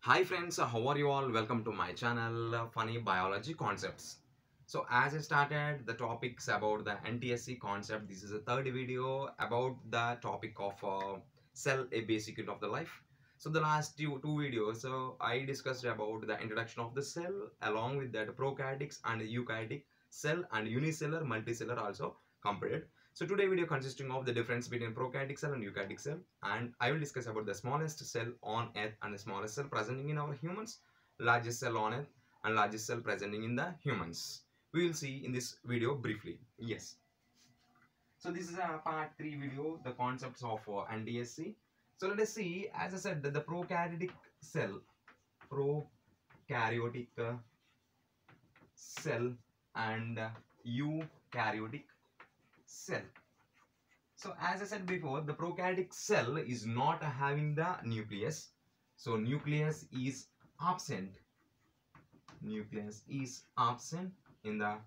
Hi friends, how are you all? Welcome to my channel, Funny Biology Concepts. So as I started the topics about the NTSC concept, this is the third video about the topic of cell, a basic unit of the life. So the last two videos, I discussed about the introduction of the cell, along with that prokaryotic and eukaryotic cell and unicellular, multicellular also compared. So today video consisting of the difference between prokaryotic cell and eukaryotic cell, and I will discuss about the smallest cell on earth and the smallest cell presenting in our humans, largest cell on earth and largest cell presenting in the humans. We will see in this video briefly. Yes. So this is a part 3 video, the concepts of NTSC. So let us see, as I said, that the prokaryotic cell and eukaryotic cell. So as I said before, the prokaryotic cell is not having the nucleus. So nucleus is absent. Nucleus is absent in the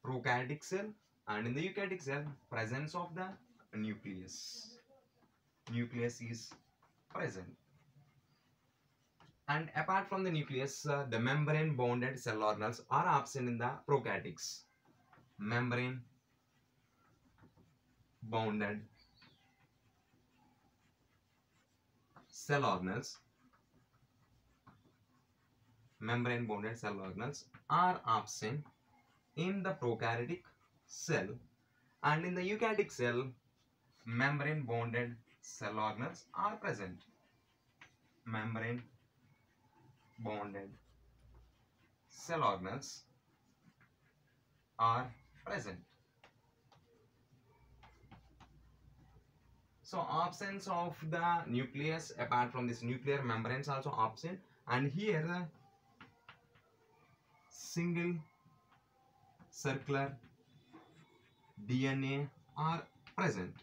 prokaryotic cell, and in the eukaryotic cell, presence of the nucleus. Nucleus is present. And apart from the nucleus, the membrane bonded cell organelles are absent in the prokaryotics. Membrane bonded cell organelles are absent in the prokaryotic cell, and in the eukaryotic cell, membrane bonded cell organelles are present. Membrane bonded cell organelles are present. So absence of the nucleus, apart from this nuclear membranes also absent, and here single circular DNA are present.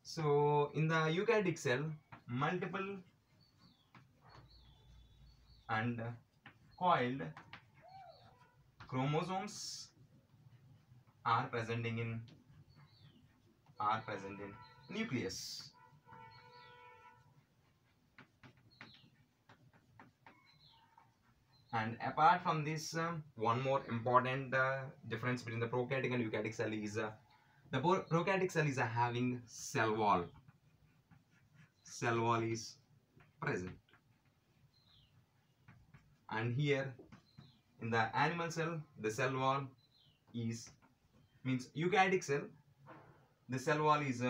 So in the eukaryotic cell, multiple and coiled chromosomes are present in nucleus. And apart from this, one more important difference between the prokaryotic and eukaryotic cell is the prokaryotic cell is having cell wall. Cell wall is present, and here in the animal cell, the cell wall is means eukaryotic cell, the cell wall is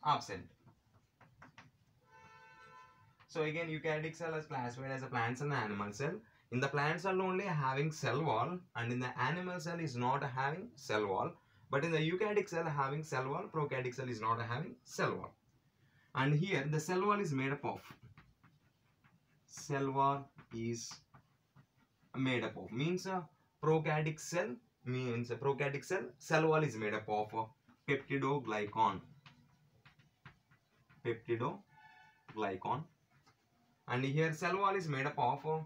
absent. So again, eukaryotic cell is classified as a plant cell and animal cell. In the plant cell only having cell wall, and in the animal cell is not having cell wall. But in the eukaryotic cell having cell wall, prokaryotic cell is not having cell wall. And here the cell wall is made up of means prokaryotic cell cell wall is made up of peptidoglycan. And here cell wall is made up of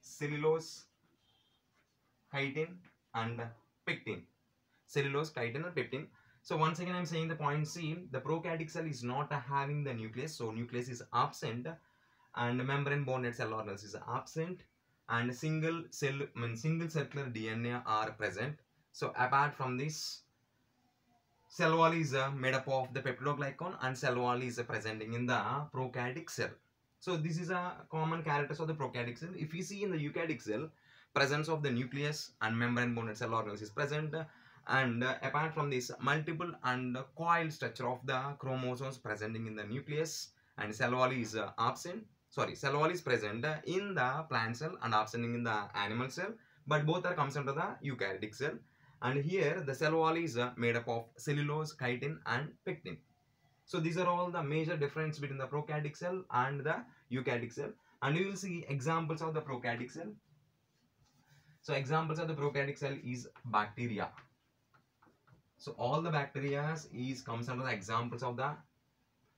cellulose, chitin and pectin. So once again I am saying the point C, the prokaryotic cell is not having the nucleus, so nucleus is absent, and membrane bonded cell organelles is absent, and single circular DNA are present. So apart from this, cell wall is made up of the peptidoglycan, and cell wall is presenting in the prokaryotic cell. So this is a common characters of the prokaryotic cell. If we see in the eukaryotic cell, presence of the nucleus and membrane bonded cell organelles is present, and apart from this, multiple and coiled structure of the chromosomes presenting in the nucleus, and cell wall is cell wall is present in the plant cell and absent in the animal cell, but both are comes under the eukaryotic cell. And here the cell wall is made up of cellulose, chitin and pectin. So these are all the major difference between the prokaryotic cell and the eukaryotic cell, and you will see examples of the prokaryotic cell. So examples of the prokaryotic cell is bacteria. So all the bacteria comes under the examples of the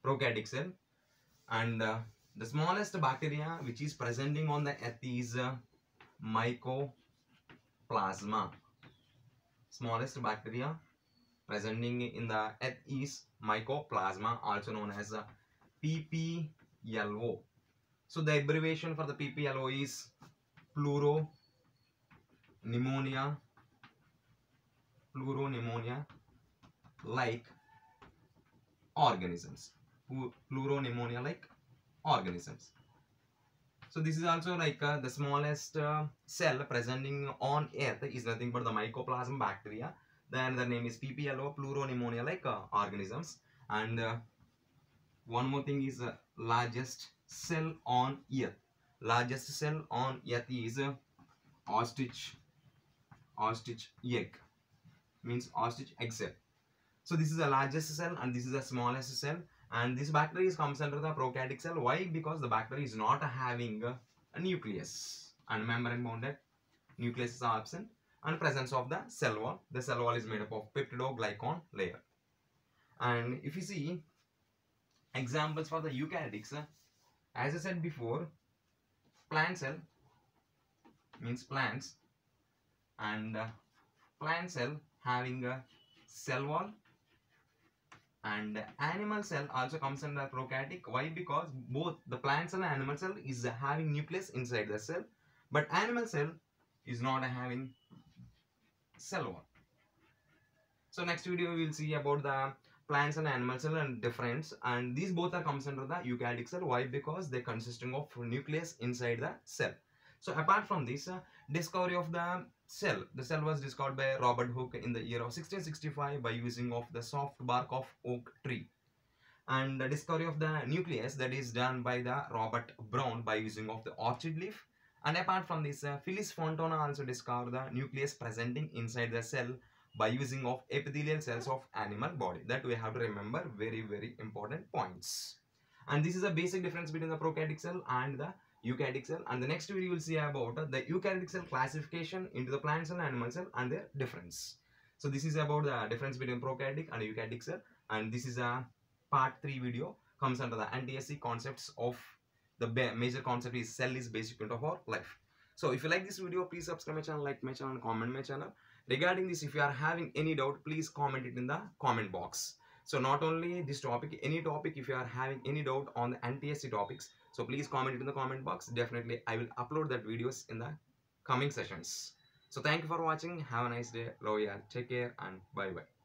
prokaryotic cell, and the smallest bacteria which is presenting on the earth is mycoplasma. smallest bacteria presenting in the earth is Mycoplasma, also known as PPLO. So the abbreviation for the PPLO is pleuropneumonia like organisms. Pleuropneumonia like organisms. So this is also like the smallest cell presenting on earth is nothing but the mycoplasma bacteria. Then the name is PPLO, pleuropneumonia like organisms. And one more thing is largest cell on earth. Largest cell on earth is ostrich egg, means ostrich egg cell. So this is the largest cell and this is the smallest cell, and this bacteria comes under the prokaryotic cell. Why? Because the bacteria is not having a nucleus and membrane bounded nucleus is absent, and presence of the cell wall. The cell wall is made up of peptidoglycan layer. And if you see examples for the eukaryotics, as I said before, plant cell means plants, and plant cell having a cell wall, and animal cell also comes under prokaryotic. Why? Because both the plant cell and animal cell is having nucleus inside the cell, but animal cell is not having cell wall. So next video we will see about the plants and animal cell and difference, and these both are comes under the eukaryotic cell. Why? Because they consisting of nucleus inside the cell. So apart from this, discovery of the cell was discovered by Robert Hooke in the year of 1665 by using of the soft bark of oak tree. And the discovery of the nucleus, that is done by the Robert Brown by using of the orchid leaf. And apart from this, Phyllis Fontana also discovered the nucleus presenting inside the cell by using of epithelial cells of animal body. That we have to remember, very very important points. And this is a basic difference between the prokaryotic cell and the eukaryotic cell. And the next video you will see about the eukaryotic cell classification into the plant cell and animal cell and their difference. So this is about the difference between prokaryotic and eukaryotic cell, and this is a part 3 video, comes under the NTSC concepts of the major concept is cell is basic unit of our life. So if you like this video, please subscribe my channel, like my channel, and comment my channel. Regarding this, if you are having any doubt, please comment it in the comment box. So not only this topic, any topic, if you are having any doubt on the NTSC topics, so please comment it in the comment box. Definitely I will upload that videos in the coming sessions. So thank you for watching. Have a nice day. Love you all. Take care and bye bye.